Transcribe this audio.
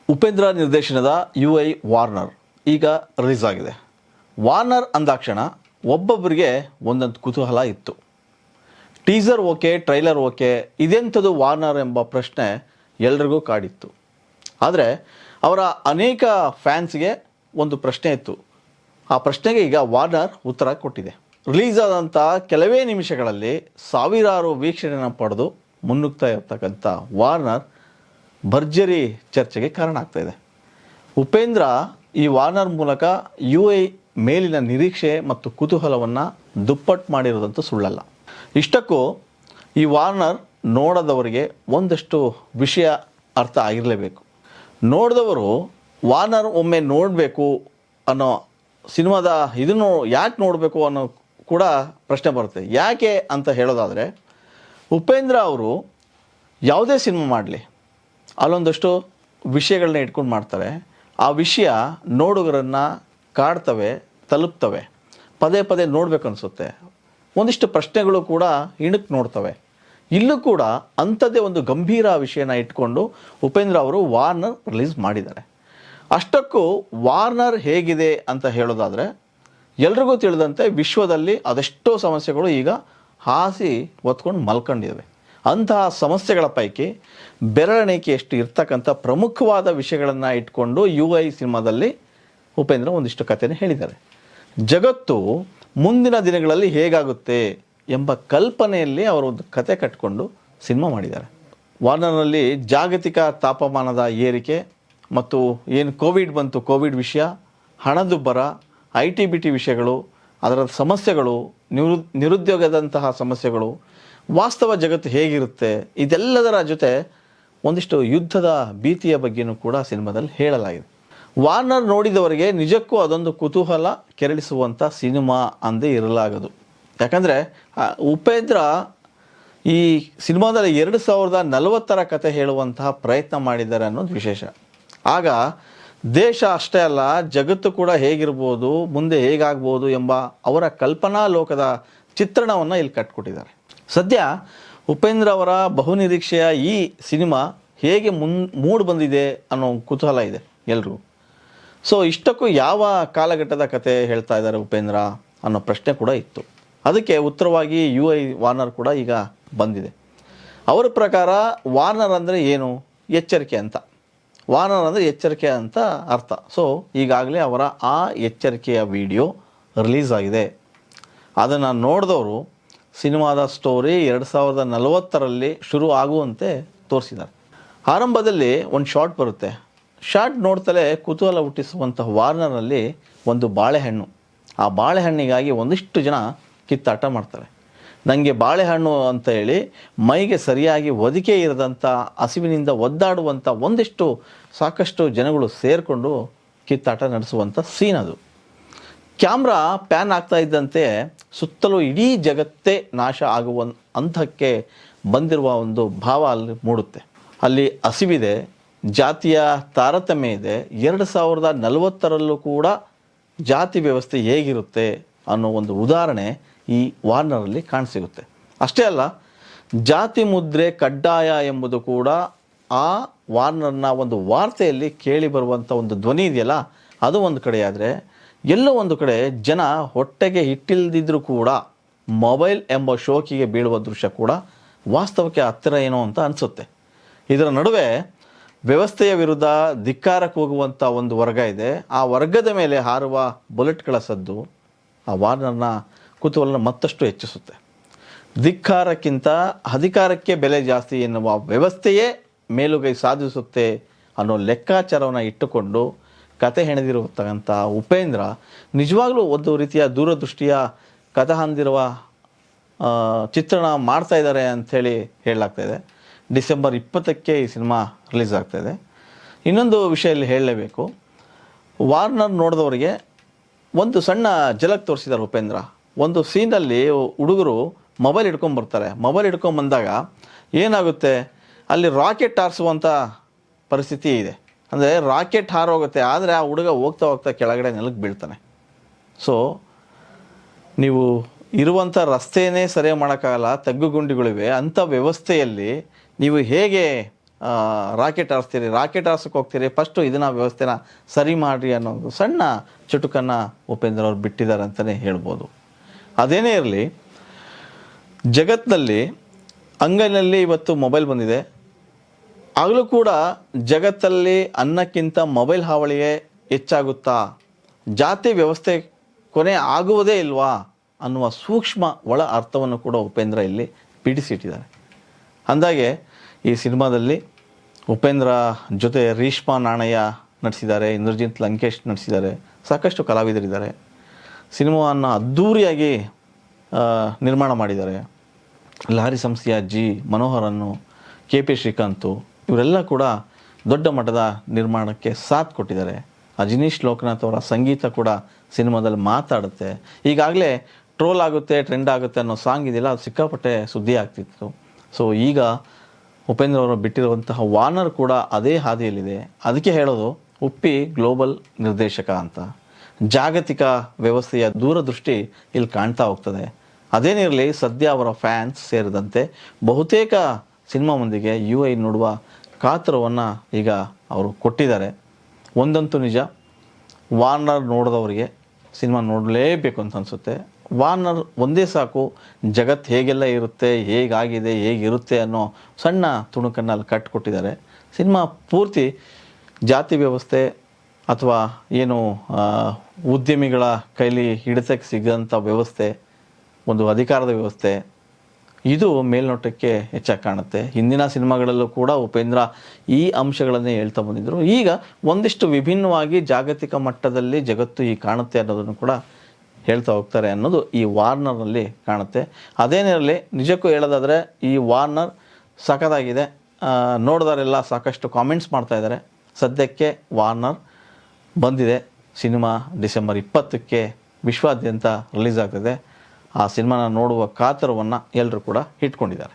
ಉಪೇಂದ್ರ ನಿರ್ದೇಶನದ UI Warner ಈಗ release ಆಗಿದೆ. ವಾರ್ನರ್ ಅಂದಾಕ್ಷಣ ಒಬ್ಬೊಬ್ಬರಿಗೆ ಒಂದೊಂದು ಕುತೂಹಲ ಇತ್ತು. ಟೀಸರ್ ಓಕೆ, ಟ್ರೈಲರ್ ಓಕೆ, ಇದೆಂಥದ್ದು ವಾರ್ನರ್ ಎಂಬ ಪ್ರಶ್ನೆ ಎಲ್ರಿಗೂ ಕಾಡಿತ್ತು. ಆದರೆ ಅವರ ಅನೇಕ ಫ್ಯಾನ್ಸ್ಗೆ ಒಂದು ಪ್ರಶ್ನೆ ಇತ್ತು. ಆ ಪ್ರಶ್ನೆಗೆ ಈಗ ವಾರ್ನರ್ ಉತ್ತರ ಕೊಟ್ಟಿದೆ. ರಿಲೀಸ್ ಆದಂಥ ಕೆಲವೇ ನಿಮಿಷಗಳಲ್ಲಿ ಸಾವಿರಾರು ವೀಕ್ಷಣೆಯನ್ನು ಪಡೆದು ಮುನ್ನುಗ್ತಾ ಇರ್ತಕ್ಕಂಥ ವಾರ್ನರ್ ಭರ್ಜರಿ ಚರ್ಚೆಗೆ ಕಾರಣ ಆಗ್ತಾಯಿದೆ. ಉಪೇಂದ್ರ ಈ ವಾರ್ನರ್ ಮೂಲಕ UI ಮೇಲಿನ ನಿರೀಕ್ಷೆ ಮತ್ತು ಕುತೂಹಲವನ್ನು ದುಪ್ಪಟ್ಟು ಮಾಡಿರೋದಂತೂ ಸುಳ್ಳಲ್ಲ. ಇಷ್ಟಕ್ಕೂ ಈ ವಾರ್ನರ್ ನೋಡದವರಿಗೆ ಒಂದಷ್ಟು ವಿಷಯ ಅರ್ಥ ಆಗಿರಲೇಬೇಕು. ನೋಡಿದವರು ವಾರ್ನರ್ ಒಮ್ಮೆ ನೋಡಬೇಕು ಅನ್ನೋ ಸಿನಿಮಾದ ಇದನ್ನು ಯಾಕೆ ನೋಡಬೇಕು ಅನ್ನೋ ಕೂಡ ಪ್ರಶ್ನೆ ಬರುತ್ತೆ. ಯಾಕೆ ಅಂತ ಹೇಳೋದಾದರೆ, ಉಪೇಂದ್ರ ಅವರು ಯಾವುದೇ ಸಿನಿಮಾ ಮಾಡಲಿ ಅಲ್ಲೊಂದಷ್ಟು ವಿಷಯಗಳನ್ನ ಇಟ್ಕೊಂಡು ಮಾಡ್ತಾರೆ. ಆ ವಿಷಯ ನೋಡುಗರನ್ನು ಕಾಡ್ತವೆ, ತಲುಪ್ತವೆ, ಪದೇ ಪದೇ ನೋಡಬೇಕು ಅನಿಸುತ್ತೆ. ಒಂದಿಷ್ಟು ಪ್ರಶ್ನೆಗಳು ಕೂಡ ಇಣಕ್ಕೆ ನೋಡ್ತವೆ. ಇಲ್ಲೂ ಕೂಡ ಅಂಥದ್ದೇ ಒಂದು ಗಂಭೀರ ವಿಷಯನ ಇಟ್ಕೊಂಡು ಉಪೇಂದ್ರ ಅವರು ವಾರ್ನರ್ ರಿಲೀಸ್ ಮಾಡಿದ್ದಾರೆ. ಅಷ್ಟಕ್ಕೂ ವಾರ್ನರ್ ಹೇಗಿದೆ ಅಂತ ಹೇಳೋದಾದರೆ, ಎಲ್ರಿಗೂ ತಿಳಿದಂತೆ ವಿಶ್ವದಲ್ಲಿ ಅದೆಷ್ಟೋ ಸಮಸ್ಯೆಗಳು ಈಗ ಹಾಸಿ ಹೊತ್ಕೊಂಡು ಮಲ್ಕೊಂಡಿದ್ದಾವೆ. ಅಂತಹ ಸಮಸ್ಯೆಗಳ ಪೈಕಿ ಬೆರಳೆಣಿಕೆಯಷ್ಟು ಇರ್ತಕ್ಕಂಥ ಪ್ರಮುಖವಾದ ವಿಷಯಗಳನ್ನು ಇಟ್ಕೊಂಡು UI ಸಿನಿಮಾದಲ್ಲಿ ಉಪೇಂದ್ರ ಒಂದಿಷ್ಟು ಕಥೆನ ಹೇಳಿದ್ದಾರೆ. ಜಗತ್ತು ಮುಂದಿನ ದಿನಗಳಲ್ಲಿ ಹೇಗಾಗುತ್ತೆ ಎಂಬ ಕಲ್ಪನೆಯಲ್ಲಿ ಅವರು ಒಂದು ಕತೆ ಕಟ್ಕೊಂಡು ಸಿನಿಮಾ ಮಾಡಿದ್ದಾರೆ. ವಾರ್ನರ್ನಲ್ಲಿ ಜಾಗತಿಕ ತಾಪಮಾನದ ಏರಿಕೆ ಮತ್ತು ಏನು ಕೋವಿಡ್ ಬಂತು, ಕೋವಿಡ್ ವಿಷಯ, ಹಣದುಬ್ಬರ, IT-BT ವಿಷಯಗಳು, ಅದರ ಸಮಸ್ಯೆಗಳು, ನಿರುದ್ಯೋಗದಂತಹ ಸಮಸ್ಯೆಗಳು, ವಾಸ್ತವ ಜಗತ್ತು ಹೇಗಿರುತ್ತೆ, ಇದೆಲ್ಲದರ ಜೊತೆ ಒಂದಿಷ್ಟು ಯುದ್ಧದ ಭೀತಿಯ ಬಗ್ಗೆಯೂ ಕೂಡ ಸಿನಿಮಾದಲ್ಲಿ ಹೇಳಲಾಗಿದೆ. ವಾರ್ನರ್ ನೋಡಿದವರಿಗೆ ನಿಜಕ್ಕೂ ಅದೊಂದು ಕುತೂಹಲ ಕೆರಳಿಸುವಂಥ ಸಿನಿಮಾ ಅಂದೇ ಇರಲಾಗದು. ಯಾಕಂದರೆ ಉಪೇಂದ್ರ ಈ ಸಿನಿಮಾದಲ್ಲಿ 2040 ಕತೆ ಹೇಳುವಂತಹ ಪ್ರಯತ್ನ ಮಾಡಿದ್ದಾರೆ ಅನ್ನೋದು ವಿಶೇಷ. ಆಗ ದೇಶ ಅಷ್ಟೇ ಅಲ್ಲ, ಜಗತ್ತು ಕೂಡ ಹೇಗಿರ್ಬೋದು, ಮುಂದೆ ಹೇಗಾಗ್ಬೋದು ಎಂಬ ಅವರ ಕಲ್ಪನಾ ಲೋಕದ ಚಿತ್ರಣವನ್ನು ಇಲ್ಲಿ ಕಟ್ಕೊಟ್ಟಿದ್ದಾರೆ. ಸದ್ಯ ಉಪೇಂದ್ರ ಅವರ ಬಹುನಿರೀಕ್ಷೆಯ ಈ ಸಿನಿಮಾ ಹೇಗೆ ಮೂಡ್ ಬಂದಿದೆ ಅನ್ನೋ ಕುತೂಹಲ ಇದೆ ಎಲ್ರಿಗೂ. ಸೊ ಇಷ್ಟಕ್ಕೂ ಯಾವ ಕಾಲಘಟ್ಟದ ಕತೆ ಹೇಳ್ತಾ ಇದ್ದಾರೆ ಉಪೇಂದ್ರ ಅನ್ನೋ ಪ್ರಶ್ನೆ ಕೂಡ ಇತ್ತು. ಅದಕ್ಕೆ ಉತ್ತರವಾಗಿ UI ವಾರ್ನರ್ ಕೂಡ ಈಗ ಬಂದಿದೆ. ಅವರ ಪ್ರಕಾರ ವಾರ್ನರ್ ಅಂದರೆ ಏನು? ಎಚ್ಚರಿಕೆ ಅಂತ. ವಾರ್ನರ್ ಅಂದರೆ ಎಚ್ಚರಿಕೆ ಅಂತ ಅರ್ಥ. ಸೊ ಈಗಾಗಲೇ ಅವರ ಆ ಎಚ್ಚರಿಕೆಯ ವಿಡಿಯೋ ರಿಲೀಸ್ ಆಗಿದೆ. ಅದನ್ನು ನೋಡಿದವರು ಸಿನಿಮಾದ ಸ್ಟೋರಿ 2040 ಶುರು ಆಗುವಂತೆ ತೋರಿಸಿದ್ದಾರೆ. ಆರಂಭದಲ್ಲಿ ಒಂದು ಶಾರ್ಟ್ ಬರುತ್ತೆ. ಶಾರ್ಟ್ ನೋಡ್ತಲೇ ಕುತೂಹಲ ಹುಟ್ಟಿಸುವಂತಹ ವಾರ್ನರ್ನಲ್ಲಿ ಒಂದು ಬಾಳೆಹಣ್ಣು. ಆ ಬಾಳೆಹಣ್ಣಿಗಾಗಿ ಒಂದಿಷ್ಟು ಜನ ಕಿತ್ತಾಟ ಮಾಡ್ತಾರೆ. ನನಗೆ ಬಾಳೆಹಣ್ಣು ಅಂತ ಹೇಳಿ ಮೈಗೆ ಸರಿಯಾಗಿ ಒದಿಕೆ ಇರದಂಥ ಹಸಿವಿನಿಂದ ಒದ್ದಾಡುವಂಥ ಸಾಕಷ್ಟು ಜನಗಳು ಸೇರಿಕೊಂಡು ಕಿತ್ತಾಟ ನಡೆಸುವಂಥ ಸೀನ್ ಅದು. ಕ್ಯಾಮ್ರಾ ಪ್ಯಾನ್ ಆಗ್ತಾ ಇದ್ದಂತೆ ಸುತ್ತಲೂ ಇಡೀ ಜಗತ್ತೇ ನಾಶ ಆಗುವ ಹಂತಕ್ಕೆ ಬಂದಿರುವ ಒಂದು ಭಾವ ಅಲ್ಲಿ ಮೂಡುತ್ತೆ. ಅಲ್ಲಿ ಹಸಿವಿದೆ, ಜಾತಿಯ ತಾರತಮ್ಯ ಇದೆ. 2040 ಕೂಡ ಜಾತಿ ವ್ಯವಸ್ಥೆ ಹೇಗಿರುತ್ತೆ ಅನ್ನೋ ಒಂದು ಉದಾಹರಣೆ ಈ ವಾರ್ನರಲ್ಲಿ ಕಾಣಸಿಗುತ್ತೆ. ಅಷ್ಟೇ ಅಲ್ಲ, ಜಾತಿ ಮುದ್ರೆ ಕಡ್ಡಾಯ ಎಂಬುದು ಕೂಡ ಆ ವಾರ್ನರ್ನ ಒಂದು ವಾರ್ತೆಯಲ್ಲಿ ಕೇಳಿ ಬರುವಂಥ ಒಂದು ಧ್ವನಿ ಇದೆಯಲ್ಲ, ಅದು ಒಂದು ಕಡೆ. ಆದರೆ ಎಲ್ಲೋ ಒಂದು ಕಡೆ ಜನ ಹೊಟ್ಟೆಗೆ ಹಿಟ್ಟಿಲ್ದಿದ್ರೂ ಕೂಡ ಮೊಬೈಲ್ ಎಂಬ ಶೋಕಿಗೆ ಬೀಳುವ ದೃಶ್ಯ ಕೂಡ ವಾಸ್ತವಕ್ಕೆ ಹತ್ತಿರ ಏನೋ ಅಂತ ಅನಿಸುತ್ತೆ. ಇದರ ನಡುವೆ ವ್ಯವಸ್ಥೆಯ ವಿರುದ್ಧ ಧಿಕ್ಕಾರಕ್ಕೆ ಹೋಗುವಂಥ ಒಂದು ವರ್ಗ ಇದೆ. ಆ ವರ್ಗದ ಮೇಲೆ ಹಾರುವ ಬುಲೆಟ್ಗಳ ಸದ್ದು ಆ ವಾರ್ನರ್ನ ಕುತೂಹಲನ ಮತ್ತಷ್ಟು ಹೆಚ್ಚಿಸುತ್ತೆ. ಧಿಕ್ಕಾರಕ್ಕಿಂತ ಅಧಿಕಾರಕ್ಕೆ ಬೆಲೆ ಜಾಸ್ತಿ ಎನ್ನುವ ವ್ಯವಸ್ಥೆಯೇ ಮೇಲುಗೈ ಸಾಧಿಸುತ್ತೆ ಅನ್ನೋ ಲೆಕ್ಕಾಚಾರವನ್ನು ಇಟ್ಟುಕೊಂಡು ಕತೆ ಹೆಣೆದಿರುತ್ತಕ್ಕಂಥ ಉಪೇಂದ್ರ ನಿಜವಾಗ್ಲೂ ಒಂದು ರೀತಿಯ ದೂರದೃಷ್ಟಿಯ ಕಥೆ ಹೊಂದಿರುವ ಚಿತ್ರಣ ಮಾಡ್ತಾ ಇದ್ದಾರೆ ಅಂಥೇಳಿ ಹೇಳಲಾಗ್ತಾಯಿದೆ. ಡಿಸೆಂಬರ್ 20ಕ್ಕೆ ಈ ಸಿನಿಮಾ ರಿಲೀಸ್ ಆಗ್ತಾಯಿದೆ. ಇನ್ನೊಂದು ವಿಷಯದಲ್ಲಿ ಹೇಳಲೇಬೇಕು. ವಾರ್ನರ್ ನೋಡಿದವರಿಗೆ ಒಂದು ಸಣ್ಣ ಝಲಕ್ ತೋರಿಸಿದ್ದಾರೆ ಉಪೇಂದ್ರ. ಒಂದು ಸೀನಲ್ಲಿ ಹುಡುಗರು ಮೊಬೈಲ್ ಹಿಡ್ಕೊಂಬರ್ತಾರೆ. ಮೊಬೈಲ್ ಹಿಡ್ಕೊಂಬಂದಾಗ ಏನಾಗುತ್ತೆ, ಅಲ್ಲಿ ರಾಕೆಟ್ ಹಾರಿಸುವಂಥ ಪರಿಸ್ಥಿತಿ ಇದೆ. ಅಂದರೆ ರಾಕೆಟ್ ಹಾರೋಗುತ್ತೆ, ಆದರೆ ಆ ಹುಡುಗ ಹೋಗ್ತಾ ಹೋಗ್ತಾ ಕೆಳಗಡೆ ನೆಲಕ್ಕೆ ಬೀಳ್ತಾನೆ. ಸೊ ನೀವು ಇರುವಂಥ ರಸ್ತೆಯೇ ಸರಿ ಮಾಡೋಕ್ಕಾಗಲ್ಲ, ತಗ್ಗುಗುಂಡಿಗಳಿವೆ. ಅಂಥ ವ್ಯವಸ್ಥೆಯಲ್ಲಿ ನೀವು ಹೇಗೆ ರಾಕೆಟ್ ಹಾರಿಸ್ತೀರಿ, ರಾಕೆಟ್ ಹಾರ್ಸಕ್ಕೆ ಹೋಗ್ತೀರಿ, ಫಸ್ಟು ಇದನ್ನ ವ್ಯವಸ್ಥೆನ ಸರಿ ಮಾಡಿರಿ ಅನ್ನೋದು ಸಣ್ಣ ಚುಟುಕನ್ನು ಉಪೇಂದ್ರ ಅವ್ರು ಬಿಟ್ಟಿದ್ದಾರೆ ಅಂತಲೇ ಹೇಳ್ಬೋದು. ಅದೇನೇ ಇರಲಿ, ಜಗತ್ತಿನಲ್ಲಿ ಅಂಗೈನಲ್ಲಿ ಇವತ್ತು ಮೊಬೈಲ್ ಬಂದಿದೆ. ಆಗಲೂ ಕೂಡ ಜಗತ್ತಲ್ಲಿ ಅನ್ನಕ್ಕಿಂತ ಮೊಬೈಲ್ ಹಾವಳಿಯೇ ಹೆಚ್ಚಾಗುತ್ತಾ, ಜಾತಿ ವ್ಯವಸ್ಥೆ ಕೊನೆ ಆಗುವುದೇ ಇಲ್ವಾ ಅನ್ನುವ ಸೂಕ್ಷ್ಮ ಒಳ ಅರ್ಥವನ್ನು ಕೂಡ ಉಪೇಂದ್ರ ಇಲ್ಲಿ ಬಿಡಿಸಿಟ್ಟಿದ್ದಾರೆ. ಅಂದಾಗೆ ಈ ಸಿನಿಮಾದಲ್ಲಿ ಉಪೇಂದ್ರ ಜೊತೆ ರೀಶ್ಮಾ ನಾಣಯ್ಯ ನಟಿಸಿದ್ದಾರೆ, ಇಂದ್ರಜಿತ್ ಲಂಕೇಶ್ ನಟಿಸಿದ್ದಾರೆ, ಸಾಕಷ್ಟು ಕಲಾವಿದರಿದ್ದಾರೆ. ಸಿನಿಮಾವನ್ನು ಅದ್ಧೂರಿಯಾಗಿ ನಿರ್ಮಾಣ ಮಾಡಿದ್ದಾರೆ. ಲಹರಿ ಸಂಸ್ಥೆಯ ಜಿ ಮನೋಹರನ್ನು, ಕೆ ಪಿ ಶ್ರೀಕಾಂತು ಇವರೆಲ್ಲ ಕೂಡ ದೊಡ್ಡ ಮಟ್ಟದ ನಿರ್ಮಾಣಕ್ಕೆ ಸಾಥ್ ಕೊಟ್ಟಿದ್ದಾರೆ. ಅಜಿನೀಶ್ ಲೋಕನಾಥ್ ಅವರ ಸಂಗೀತ ಕೂಡ ಸಿನಿಮಾದಲ್ಲಿ ಮಾತಾಡುತ್ತೆ. ಈಗಾಗಲೇ ಟ್ರೋಲ್ ಆಗುತ್ತೆ, ಟ್ರೆಂಡ್ ಆಗುತ್ತೆ ಅನ್ನೋ ಸಾಂಗ್ ಇದೆಯಲ್ಲ, ಅದು ಸಿಕ್ಕಾಪಟ್ಟೆ ಸುದ್ದಿ ಆಗ್ತಿತ್ತು. ಸೊ ಈಗ ಉಪೇಂದ್ರ ಅವರು ಬಿಟ್ಟಿರುವಂತಹ ವಾರ್ನರ್ ಕೂಡ ಅದೇ ಹಾದಿಯಲ್ಲಿದೆ. ಅದಕ್ಕೆ ಹೇಳೋದು ಉಪ್ಪಿ ಗ್ಲೋಬಲ್ ನಿರ್ದೇಶಕ ಅಂತ. ಜಾಗತಿಕ ವ್ಯವಸ್ಥೆಯ ದೂರದೃಷ್ಟಿ ಇಲ್ಲಿ ಕಾಣ್ತಾ ಹೋಗ್ತದೆ. ಅದೇನಿರಲಿ, ಸದ್ಯ ಅವರ ಫ್ಯಾನ್ಸ್ ಸೇರಿದಂತೆ ಬಹುತೇಕ ಸಿನಿಮಾ ಮಂದಿಗೆ UI ನೋಡುವ ಕಾತರವನ್ನು ಈಗ ಅವರು ಕೊಟ್ಟಿದ್ದಾರೆ. ಒಂದಂತೂ ನಿಜ, ವಾರ್ನರ್ ನೋಡಿದವರಿಗೆ ಸಿನಿಮಾ ನೋಡಲೇಬೇಕು ಅಂತ ಅನಿಸುತ್ತೆ. ವಾರ್ನರ್ ಒಂದೇ ಸಾಕು, ಜಗತ್ತು ಹೇಗೆಲ್ಲ ಇರುತ್ತೆ, ಹೇಗಾಗಿದೆ, ಹೇಗಿರುತ್ತೆ ಅನ್ನೋ ಸಣ್ಣ ತುಣುಕನ್ನು ಅಲ್ಲಿ ಕಟ್ಟಿಕೊಟ್ಟಿದ್ದಾರೆ. ಸಿನಿಮಾ ಪೂರ್ತಿ ಜಾತಿ ವ್ಯವಸ್ಥೆ ಅಥವಾ ಏನು ಉದ್ಯಮಿಗಳ ಕೈಲಿ ಹಿಡಿತಕ್ಕೆ ಸಿಗಂಥ ವ್ಯವಸ್ಥೆ, ಒಂದು ಅಧಿಕಾರದ ವ್ಯವಸ್ಥೆ, ಇದು ಮೇಲ್ನೋಟಕ್ಕೆ ಹೆಚ್ಚಾಗಿ ಕಾಣುತ್ತೆ. ಹಿಂದಿನ ಸಿನಿಮಾಗಳಲ್ಲೂ ಕೂಡ ಉಪೇಂದ್ರ ಈ ಅಂಶಗಳನ್ನೇ ಹೇಳ್ತಾ ಬಂದಿದ್ದರು. ಈಗ ಒಂದಿಷ್ಟು ವಿಭಿನ್ನವಾಗಿ ಜಾಗತಿಕ ಮಟ್ಟದಲ್ಲಿ ಜಗತ್ತು ಈ ಕಾಣುತ್ತೆ ಅನ್ನೋದನ್ನು ಕೂಡ ಹೇಳ್ತಾ ಹೋಗ್ತಾರೆ ಅನ್ನೋದು ಈ ವಾರ್ನರ್ನಲ್ಲಿ ಕಾಣುತ್ತೆ. ಅದೇನಿರಲಿ, ನಿಜಕ್ಕೂ ಹೇಳೋದಾದರೆ ಈ ವಾರ್ನರ್ ಸಖತ್ತಾಗಿದೆ. ನೋಡಿದವರೆಲ್ಲ ಸಾಕಷ್ಟು ಕಾಮೆಂಟ್ಸ್ ಮಾಡ್ತಾ ಇದ್ದಾರೆ. ಸದ್ಯಕ್ಕೆ ವಾರ್ನರ್ ಬಂದಿದೆ. ಸಿನಿಮಾ ಡಿಸೆಂಬರ್ 20ಕ್ಕೆ ವಿಶ್ವಾದ್ಯಂತ ರಿಲೀಸ್ ಆಗ್ತದೆ. ಆ ಸಿನಿಮಾನ ನೋಡುವ ಕಾತರವನ್ನು ಎಲ್ಲರೂ ಕೂಡ ಇಟ್ಕೊಂಡಿದ್ದಾರೆ.